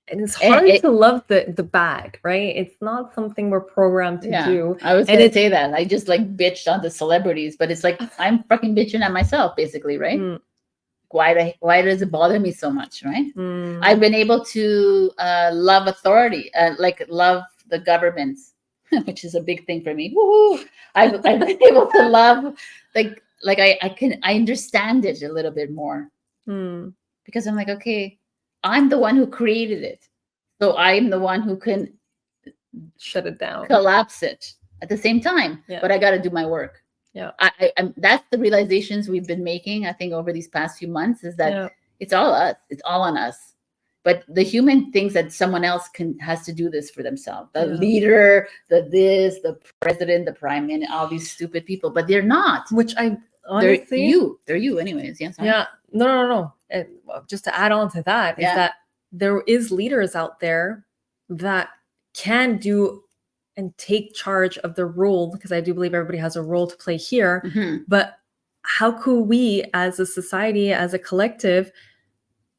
And it's hard to love the bad, right? It's not something we're programmed to do. I was going to say that. I just like bitched on the celebrities, but it's like I'm fucking bitching at myself, basically, right? Why does it bother me so much, right? I've been able to love authority, like love the governments, which is a big thing for me. Woo-hoo! I've been able to love, like I understand it a little bit more, because I'm like, okay, I'm the one who created it, so I'm the one who can shut it down, collapse it at the same time. Yeah. But I got to do my work. Yeah, I'm that's the realizations we've been making, I think, over these past few months, is that it's all us. It's all on us. But the human thinks that someone else has to do this for themselves. The leader, the president, the prime minister, all these stupid people, but they're not. Which I honestly, they're you anyways. Yes. Yeah. No. And just to add on to that, is that there is leaders out there that can do and take charge of the role, because I do believe everybody has a role to play here. But how could we, as a society, as a collective,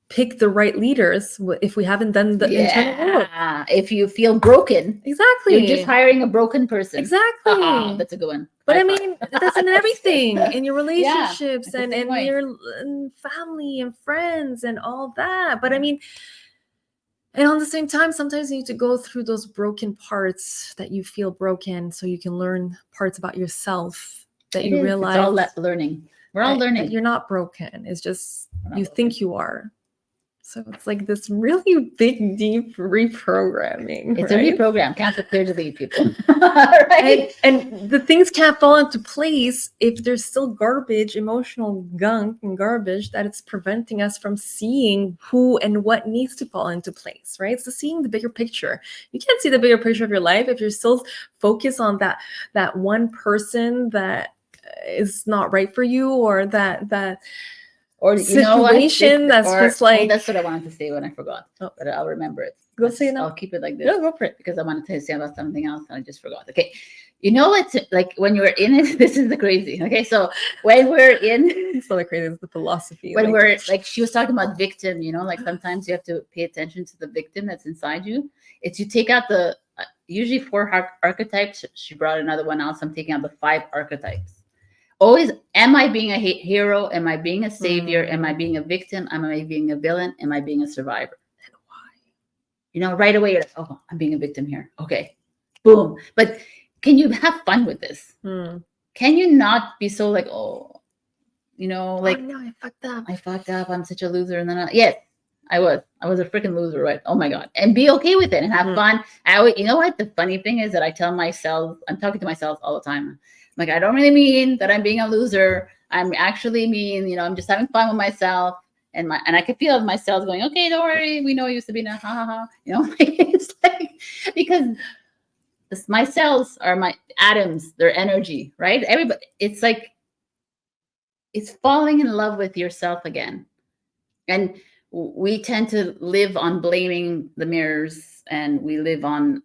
pick the right leaders if we haven't done the internal work? If you feel broken, exactly, you're just hiring a broken person. Exactly. That's a good one. But I mean, that's in everything, in your relationships and your family and friends and all that. But I mean, and on the same time, sometimes you need to go through those broken parts that you feel broken, so you can learn parts about yourself that you realize. It's all learning. We're all learning. You're not broken. It's just you think you are. So it's like this really big, deep reprogramming. It's a reprogram. Cancel, clear, delete, people. Right? And the things can't fall into place if there's still garbage, emotional gunk and garbage that it's preventing us from seeing who and what needs to fall into place, right? So seeing the bigger picture. You can't see the bigger picture of your life if you're still focused on that one person that is not right for you, or that or situation that's just like, that's what I wanted to say when I forgot. But I'll remember it. Go say it now. I'll keep it like this. Yeah, go for it. Because I wanted to say about something else and I just forgot. Okay. It's like when you're in it, this is the crazy. Okay. So when we're in, it's not the crazy, it's the philosophy. When we're like, she was talking about victim, like sometimes you have to pay attention to the victim that's inside you. It's you take out the, usually 4 archetypes. She brought another one out. So I'm taking out the 5 archetypes. Always, am I being a hero? Am I being a savior? Am I being a victim? Am I being a villain? Am I being a survivor? And why? Right away, you're like, oh, I'm being a victim here. Okay, boom. But can you have fun with this? Hmm. Can you not be so like, oh, like, oh no, I fucked up. I fucked up, I'm such a loser, and then yes, I was a freaking loser, right? Oh my god, and be okay with it and have fun. You know what? The funny thing is that I tell myself, I'm talking to myself all the time. I'm like, I don't really mean that I'm being a loser. I'm actually mean, I'm just having fun with myself, and I can feel myself going, okay, don't worry, we know you, Sabrina, ha ha ha. It's like because my cells are my atoms, their energy, right? Everybody, it's like it's falling in love with yourself again. And we tend to live on blaming the mirrors, and we live on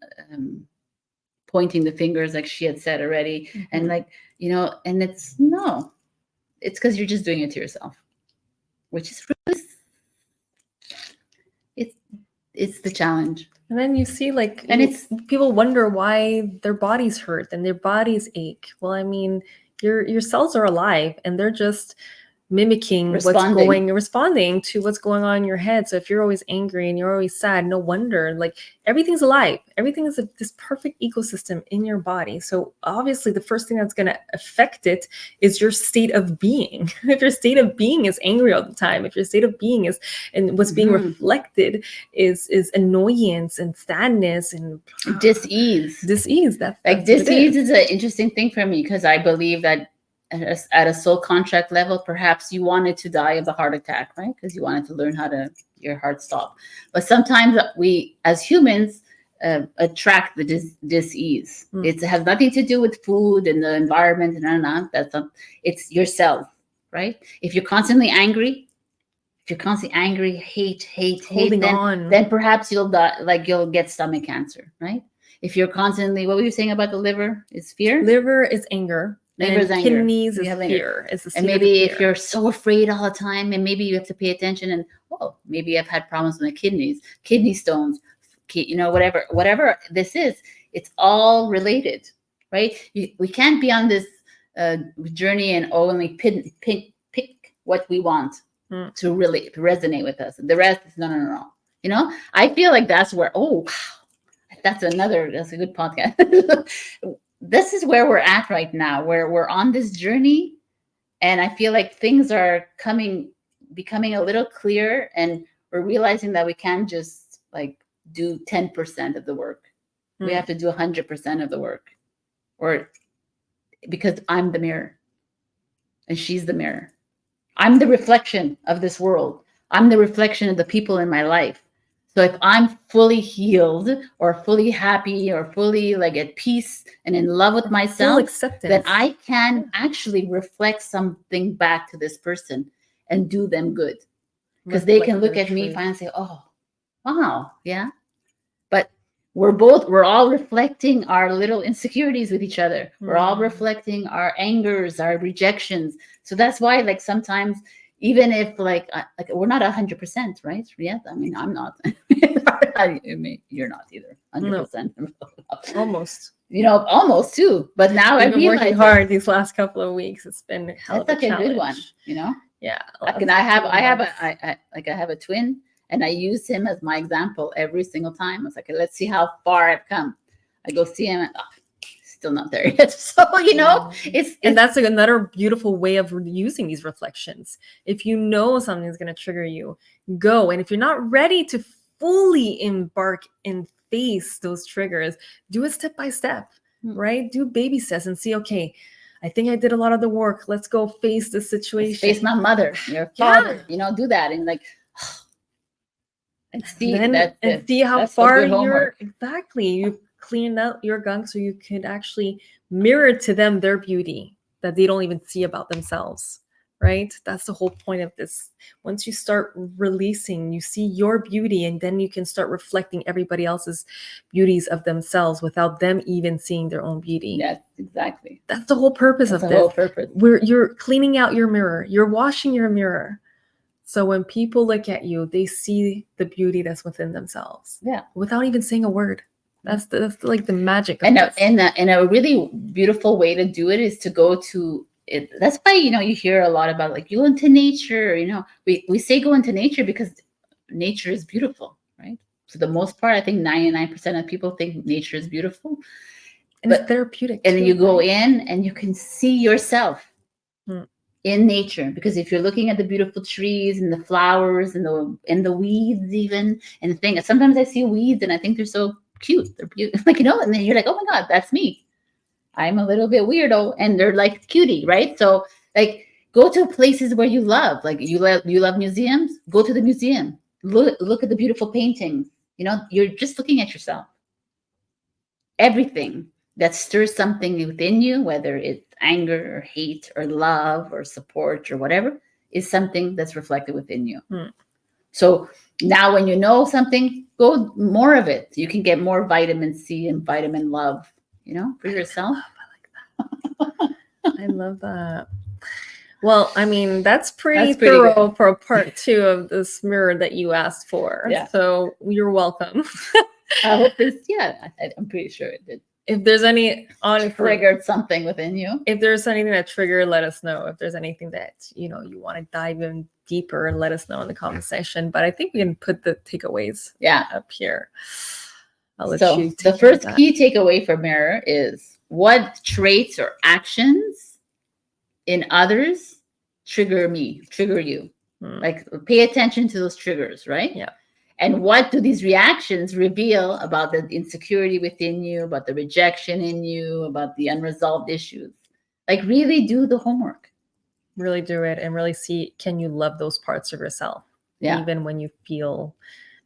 pointing the fingers, like she had said already. Mm-hmm. And like, and it's because you're just doing it to yourself, which is really, it's the challenge. And then you see and it's people wonder why their bodies hurt and their bodies ache. Well, I mean, your cells are alive and they're just mimicking responding to what's going on in your head. So if you're always angry and you're always sad, no wonder, like everything's alive. Everything is this perfect ecosystem in your body. So obviously the first thing that's going to affect it is your state of being. If your state of being is angry all the time, if your state of being is, and what's being reflected is annoyance and sadness and dis-ease. That's like dis-ease is an interesting thing for me, because I believe that at a soul contract level, perhaps you wanted to die of the heart attack, right? Because you wanted to learn how to your heart stop. But sometimes we, as humans, attract the dis-ease. It has nothing to do with food and the environment and it's yourself, right? If you're constantly angry, hate, then perhaps you'll die, like you'll get stomach cancer, right? If you're constantly, what were you saying about the liver? Is fear? Liver is anger. And kidneys is fear. And maybe if you're so afraid all the time, and maybe you have to pay attention, and maybe I've had problems with my kidney stones, whatever this is, it's all related, right? We can't be on this journey and only pick what we want to really resonate with us. The rest is no. I feel like that's where, that's a good podcast. This is where we're at right now, where we're on this journey. And I feel like things are becoming a little clearer, and we're realizing that we can't just like do 10% of the work. We have to do 100% of the work, or because I'm the mirror and she's the mirror. I'm the reflection of this world. I'm the reflection of the people in my life. So if I'm fully healed or fully happy or fully like at peace and in love with myself, then I can actually reflect something back to this person and do them good. Because they can look at me and say, oh, wow, yeah. But we're all reflecting our little insecurities with each other. We're all reflecting our angers, our rejections. So that's why like sometimes, even if like we're not 100%, right? Yeah, I mean, I'm not. You're not either. 100%. No. Almost. Almost too. But now I've been working hard these last couple of weeks. It's been that's like a good one. Yeah. I have a twin, and I use him as my example every single time. It's like, let's see how far I've come. I go see him, and still not there yet. So it's and that's another beautiful way of using these reflections. If you know something's going to trigger you, go. And if you're not ready to fully embark and face those triggers, do it step by step, right? Do baby steps and see, okay, I think I did a lot of the work. Let's go face the situation. Face my mother, your father, do that. And like, and see how far you're you clean out your gunk, so you could actually mirror to them their beauty that they don't even see about themselves, right? That's the whole point of this. Once you start releasing, you see your beauty, and then you can start reflecting everybody else's beauties of themselves without them even seeing their own beauty. Yes, exactly. That's the whole purpose of this. Whole purpose. You're cleaning out your mirror. You're washing your mirror. So when people look at you, they see the beauty that's within themselves. Yeah. Without even saying a word. That's like the magic of and this. And a really beautiful way to do it is to go to it. That's why you hear a lot about like go into nature. We say go into nature because nature is beautiful, right? For the most part, I think 99% of people think nature is beautiful. And it's therapeutic. And then too, you go right? in and you can see yourself Hmm. in nature, because if you're looking at the beautiful trees and the flowers and the weeds even, and the thing, sometimes I see weeds and I think they're so cute. They're beautiful, like, and then you're like, oh my God, that's me. I'm a little bit weirdo, and they're like cutie, right? So like, go to places where you love, like you love museums. Go to the museum. Look at the beautiful paintings. You're just looking at yourself. Everything that stirs something within you, whether it's anger or hate or love or support or whatever, is something that's reflected within you. So now when you know something, go more of it. You can get more vitamin C and vitamin love, for yourself. I love that. Well, I mean, that's pretty pretty thorough good. for a part 2 of this mirror that you asked for. Yeah. So you're welcome. I hope I'm pretty sure it did. If there's any, honestly, Triggered something within you. if there's anything that triggered, let us know. If there's anything that, you want to dive in deeper, and let us know in the comment section. But I think we can put the takeaways up here. I'll let So you the take first that. key takeaway for mirror is, what traits or actions in others trigger you? Like, pay attention to those triggers, right? Yeah. And what do these reactions reveal about the insecurity within you, about the rejection in you, about the unresolved issues? Like, really do the homework. Really do it, and really see, can you love those parts of yourself? Yeah. Even when you feel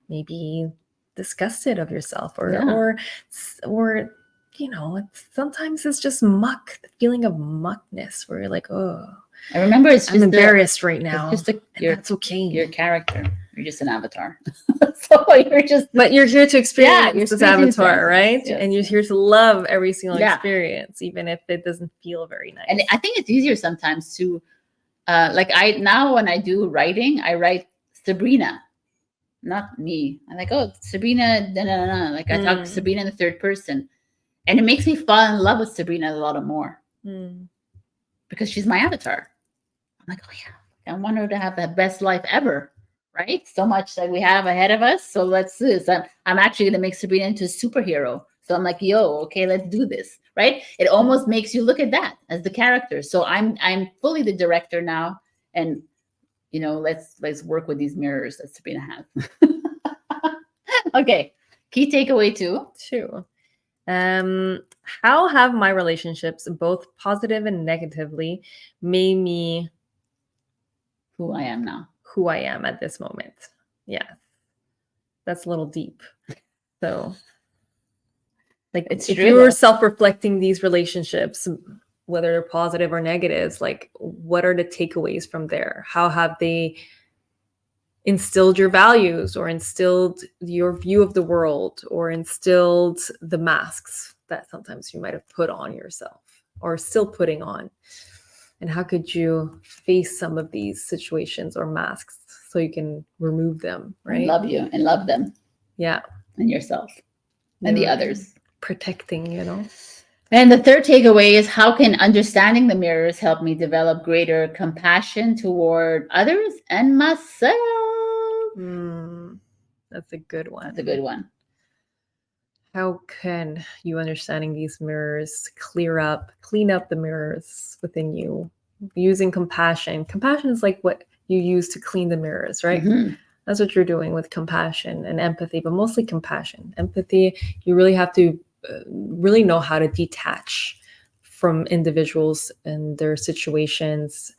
maybe disgusted of yourself, or sometimes it's just muck, the feeling of muckness, where you're like, oh, I remember I'm embarrassed right now. It's just that's okay. Your character. You're just an avatar. So but you're here to experience this avatar, right? Yes. And you're here to love every single experience, even if it doesn't feel very nice. And I think it's easier sometimes to, when I do writing, I write Sabrina, not me. I'm like, oh, Sabrina, like I talk to Sabrina in the third person. And it makes me fall in love with Sabrina a lot more. Because she's my avatar. I'm like, oh yeah, I want her to have the best life ever, right? So much that we have ahead of us. So let's do this. I'm actually going to make Sabrina into a superhero. So I'm like, okay, let's do this, right? It almost makes you look at that as the character. So I'm fully the director now, and let's work with these mirrors that Sabrina has. Okay, key takeaway 2. How have my relationships, both positive and negatively, made me who I am now? Who I am at this moment. Yeah. That's a little deep. So, like, if you were self-reflecting these relationships, whether they're positive or negatives, like, what are the takeaways from there? How have they instilled your values, or instilled your view of the world, or instilled the masks that sometimes you might have put on yourself or still putting on? And how could you face some of these situations or masks so you can remove them, right? And love you and love them. Yeah. And yourself and the others. Protecting, And the third takeaway is, how can understanding the mirrors help me develop greater compassion toward others and myself? That's a good one. That's a good one. How can you, understanding these mirrors, clean up the mirrors within you using compassion? Compassion is like what you use to clean the mirrors, right? That's what you're doing with compassion and empathy, but mostly compassion. Empathy, you really have to really know how to detach from individuals and their situations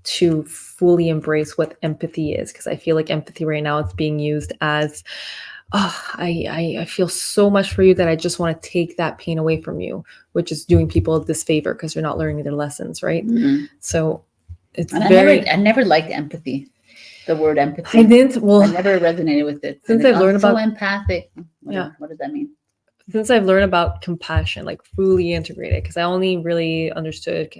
to fully embrace what empathy is. Because I feel like empathy right now, it's being used as, oh, I feel so much for you that I just want to take that pain away from you, which is doing people a disfavor because you're not learning their lessons, right? So it's I never liked empathy. The word empathy. I didn't. Well, I never resonated with it. Since I've learned about so empathic. What does that mean? Since I've learned about compassion, like fully integrated, because I only really understood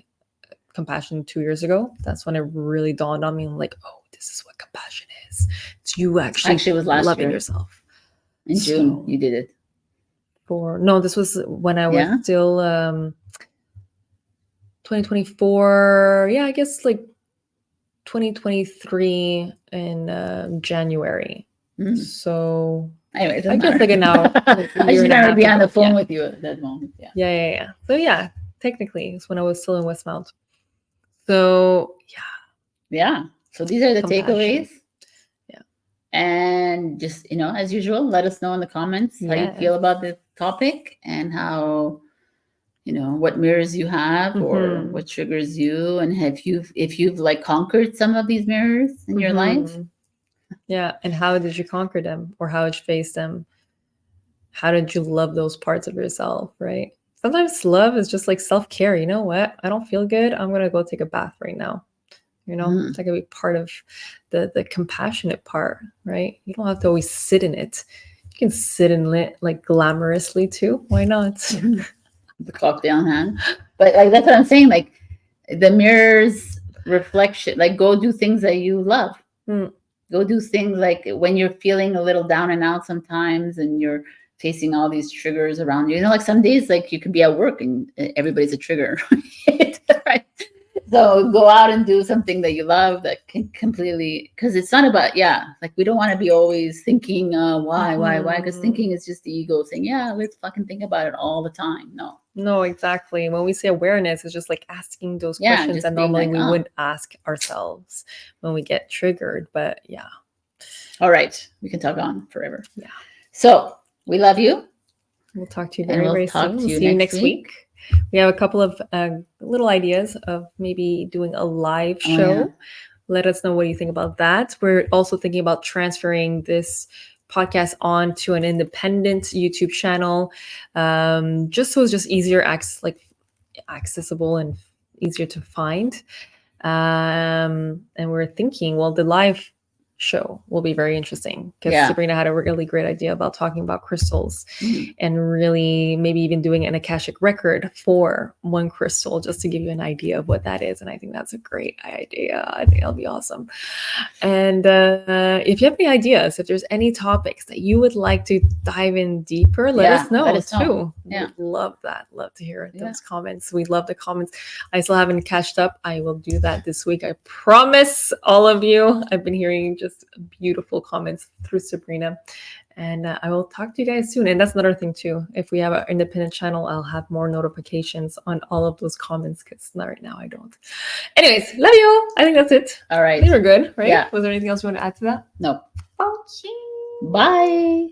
compassion 2 years ago. That's when it really dawned on me. I'm like, oh, this is what compassion is. It's you actually it was last loving year. Yourself. In June, you did it. This was when I was still 2024. Yeah, I guess like 2023 in January. Mm. So Anyways, I guess like an hour. I year just and a remember half being on the ago. phone Yeah. with you at that moment. Yeah. Yeah. So yeah, technically it's when I was still in Westmount. So Yeah. So these are the Compassion. takeaways. Yeah. And just, as usual, let us know in the comments how you feel Yes. about the topic and how, what mirrors you have or Mhm. what triggers you, and if you've like conquered some of these mirrors in your life. Mhm. Yeah. And how did you conquer them, or how did you face them? How did you love those parts of yourself, right? Sometimes love is just like self-care. You know what? I don't feel good. I'm gonna go take a bath right now. Mhm. That could be part of the compassionate part, right? You don't have to always sit in it. You can sit in it like glamorously too. Why not? The cocktail in hand. But like that's what I'm saying. Like the mirrors reflection, like go do things that you love. Mm. Go do things like when you're feeling a little down and out sometimes and you're facing all these triggers around you. Like some days like you could be at work and everybody's a trigger. Right? So go out and do something that you love that can completely, because it's not about, like we don't want to be always thinking why, because thinking is just the ego saying, let's fucking think about it all the time. No, exactly. When we say awareness, it's just like asking those questions just that being normally like, we wouldn't ask ourselves when we get triggered. But yeah. All right, we can talk on forever. Yeah. So we love you. We'll talk to you And very, we'll very talk soon. to We'll you see you next next week. We have a couple of little ideas of maybe doing a live show. yeah. Let us know what you think about that. We're also thinking about transferring this podcast on to an independent YouTube channel, just so it's just easier, accessible and easier to find. And we're thinking, well, the live show will be very interesting because Sabrina had a really great idea about talking about crystals and really maybe even doing an Akashic record for one crystal, just to give you an idea of what that is. And I think that's a great idea. I think that'll be awesome. And if you have any ideas, if there's any topics that you would like to dive in deeper, let us know too. Yeah. We'd love that. Love to hear those comments. We love the comments. I still haven't catched up. I will do that this week. I promise all of you. I've been hearing just beautiful comments through Sabrina, and I will talk to you guys soon. And that's another thing too. If we have an independent channel, I'll have more notifications on all of those comments, because right now I don't. Anyways, love you. I think that's it. All right. I think we're good, right? Yeah. Was there anything else you want to add to that? No. Okay. Bye.